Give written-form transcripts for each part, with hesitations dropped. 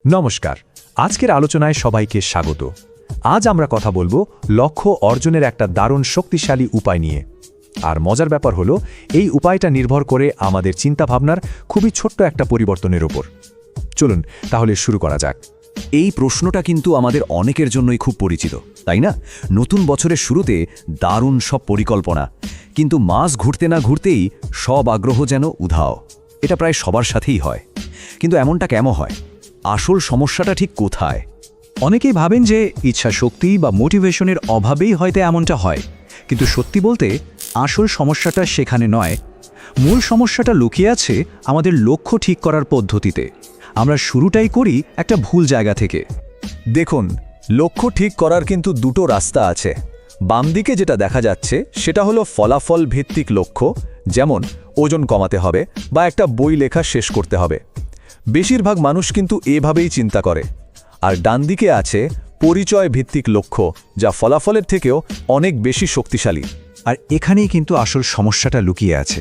নমস্কার, আজকের আলোচনায় সবাইকে স্বাগত। আজ আমরা কথা বলবো লক্ষ্য অর্জনের একটা দারুণ শক্তিশালী উপায় নিয়ে। আর মজার ব্যাপার হলো এই উপায়টা নির্ভর করে আমাদের চিন্তাভাবনার খুবই ছোট্ট একটা পরিবর্তনের উপর। চলুন তাহলে শুরু করা যাক। এই প্রশ্নটা কিন্তু আমাদের অনেকের জন্যই খুব পরিচিত, তাই না? নতুন বছরের শুরুতে দারুণ সব পরিকল্পনা, কিন্তু মাস ঘুরতে না ঘুরতেই সব আগ্রহ যেন উধাও। এটা প্রায় সবার সাথেই হয়, কিন্তু এমনটা কেন হয়? আসল সমস্যাটা ঠিক কোথায়? অনেকেই ভাবেন যে ইচ্ছা শক্তি বা মোটিভেশনের অভাবেই হয়তো এমনটা হয়, কিন্তু সত্যি বলতে আসল সমস্যাটা সেখানে নয়। মূল সমস্যাটা লুকিয়ে আছে আমাদের লক্ষ্য ঠিক করার পদ্ধতিতে। আমরা শুরুটাই করি একটা ভুল জায়গা থেকে। দেখুন, লক্ষ্য ঠিক করার কিন্তু দুটো রাস্তা আছে। বাম দিকে যেটা দেখা যাচ্ছে সেটা হলো ফলাফল ভিত্তিক লক্ষ্য, যেমন ওজন কমাতে হবে বা একটা বই লেখা শেষ করতে হবে। বেশিরভাগ মানুষ কিন্তু এভাবেই চিন্তা করে। আর ডান দিকে আছে পরিচয় ভিত্তিক লক্ষ্য, যা ফলাফলের থেকেও অনেক বেশি শক্তিশালী। আর এখানেই কিন্তু আসল সমস্যাটা লুকিয়ে আছে।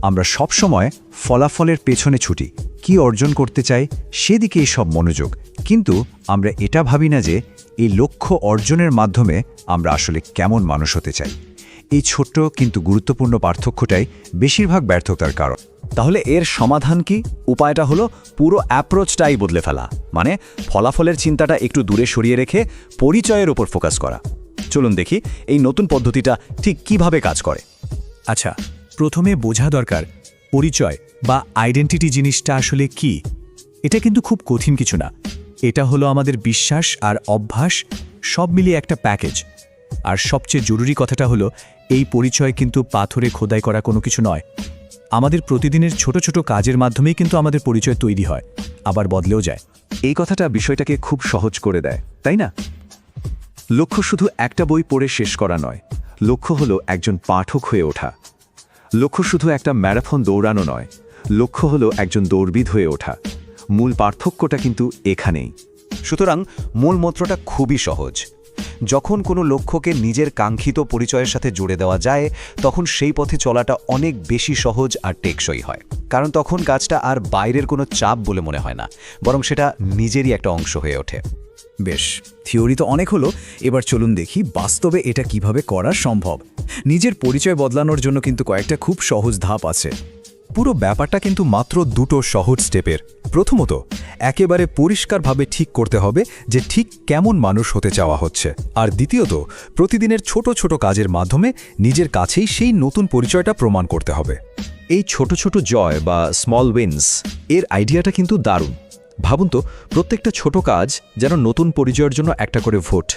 আমরা সব সময় ফলাফলের পেছনে ছুটি, কি অর্জন করতে চাই সেদিকেই সব মনোযোগ, কিন্তু আমরা এটা ভাবি না যে এই লক্ষ্য অর্জনের মাধ্যমে আমরা আসলে কেমন মানুষ হতে চাই। এই ছোট্ট কিন্তু গুরুত্বপূর্ণ পার্থক্যটাই বেশিরভাগ ব্যর্থতার কারণ। তাহলে এর সমাধান কি? উপায়টা হলো পুরো অ্যাপ্রোচটাই বদলে ফেলা, মানে ফলাফলের চিন্তাটা একটু দূরে সরিয়ে রেখে পরিচয়ের ওপর ফোকাস করা। চলুন দেখি এই নতুন পদ্ধতিটা ঠিক কিভাবে কাজ করে। আচ্ছা, প্রথমে বোঝা দরকার পরিচয় বা আইডেন্টিটি জিনিসটা আসলে কি। এটা কিন্তু খুব কঠিন কিছু না। এটা হলো আমাদের বিশ্বাস আর অভ্যাস সব মিলিয়ে একটা প্যাকেজ। আর সবচেয়ে জরুরি কথাটা হলো এই পরিচয় কিন্তু পাথরে খোদাই করা কোনো কিছু নয়। আমাদের প্রতিদিনের ছোট ছোট কাজের মাধ্যমেই কিন্তু আমাদের পরিচয় তৈরি হয়, আবার বদলেও যায়। এই কথাটা বিষয়টাকে খুব সহজ করে দেয়, তাই না? লক্ষ্য শুধু একটা বই পড়ে শেষ করা নয়, লক্ষ্য হলো একজন পাঠক হয়ে ওঠা। লক্ষ্য শুধু একটা ম্যারাথন দৌড়ানো নয়, লক্ষ্য হলো একজন দৌড়বিদ হয়ে ওঠা। মূল পার্থক্যটা কিন্তু এখানেই। সুতরাং মূল মন্ত্রটা খুবই সহজ। যখন কোনো লক্ষ্যকে নিজের কাঙ্ক্ষিত পরিচয়ের সাথে জুড়ে দেওয়া যায়, তখন সেই পথে চলাটা অনেক বেশি সহজ আর টেকসই হয়। কারণ তখন কাজটা আর বাইরের কোনো চাপ বলে মনে হয় না, বরং সেটা নিজেরই একটা অংশ হয়ে ওঠে। বেশ, থিওরি তো অনেক হলো, এবার চলুন দেখি বাস্তবে এটা কিভাবে করা সম্ভব। নিজের পরিচয় বদলানোর জন্য কিন্তু কয়েকটা খুব সহজ ধাপ আছে। পুরো ব্যাপারটা কিন্তু মাত্র দুটো সহজ স্টেপের। প্রথমত, একেবারে পরিষ্কারভাবে ঠিক করতে হবে যে ঠিক কেমন মানুষ হতে চাওয়া হচ্ছে। আর দ্বিতীয়ত, প্রতিদিনের ছোট ছোট কাজের মাধ্যমে নিজের কাছেই সেই নতুন পরিচয়টা প্রমাণ করতে হবে। এই ছোট ছোট জয় বা স্মল উইনস এর আইডিয়াটা কিন্তু দারুণ। ভাবুন তো, প্রত্যেকটা ছোট কাজ যেন নতুন পরিচয়ের জন্য একটা করে ভোট।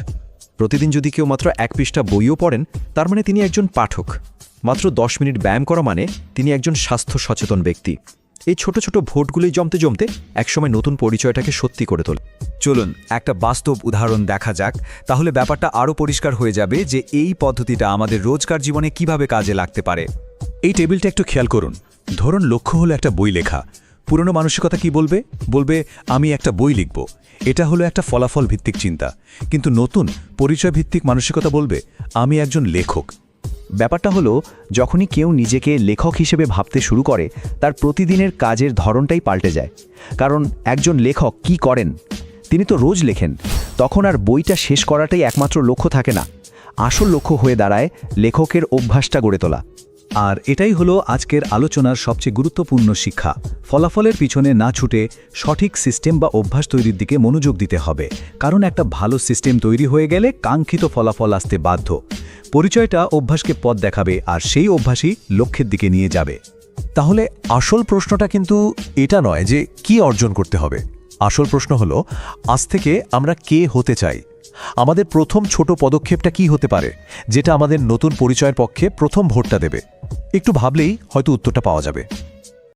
প্রতিদিন যদি কেউ মাত্র 1 পৃষ্ঠা বইও পড়েন, তার মানে তিনি একজন পাঠক। মাত্র 10 মিনিট ব্যায়াম করা মানে তিনি একজন স্বাস্থ্য সচেতন ব্যক্তি। এই ছোট ছোট ভোটগুলোই জমতে জমতে একসময় নতুন পরিচয়টাকে সত্যি করে তোলে। চলুন একটা বাস্তব উদাহরণ দেখা যাক, তাহলে ব্যাপারটা আরও পরিষ্কার হয়ে যাবে যে এই পদ্ধতিটা আমাদের রোজকার জীবনে কিভাবে কাজে লাগতে পারে। এই টেবিলটা একটু খেয়াল করুন। ধরুন লক্ষ্য হলো একটা বই লেখা। পুরনো মানসিকতা কি বলবে? বলবে আমি একটা বই লিখব। এটা হলো একটা ফলাফল ভিত্তিক চিন্তা। কিন্তু নতুন পরিচয় ভিত্তিক মানসিকতা বলবে আমি একজন লেখক। ব্যাপারটা হলো, যখনই কেউ নিজেকে লেখক হিসেবে ভাবতে শুরু করে, তার প্রতিদিনের কাজের ধরনটাই পাল্টে যায়। কারণ একজন লেখক কি করেন? তিনি তো রোজ লেখেন। তখন আর বইটা শেষ করাটাই একমাত্র লক্ষ্য থাকে না। আসল লক্ষ্য হয়ে দাঁড়ায় লেখকের অভ্যাসটা গড়ে তোলা। আর এটাই হলো আজকের আলোচনার সবচেয়ে গুরুত্বপূর্ণ শিক্ষা। ফলাফলের পিছনে না ছুটে সঠিক সিস্টেম বা অভ্যাস তৈরির দিকে মনোযোগ দিতে হবে। কারণ একটা ভালো সিস্টেম তৈরি হয়ে গেলে কাঙ্ক্ষিত ফলাফল আসতে বাধ্য। পরিচয়টা অভ্যাসকে পথ দেখাবে, আর সেই অভ্যাসই লক্ষ্যের দিকে নিয়ে যাবে। তাহলে আসল প্রশ্নটা কিন্তু এটা নয় যে কি অর্জন করতে হবে। আসল প্রশ্ন হলো আজ থেকে আমরা কে হতে চাই। আমাদের প্রথম ছোট পদক্ষেপটা কি হতে পারে, যেটা আমাদের নতুন পরিচয়ের পক্ষে প্রথম ভোটটা দেবে? একটু ভাবলেই হয়তো উত্তরটা পাওয়া যাবে।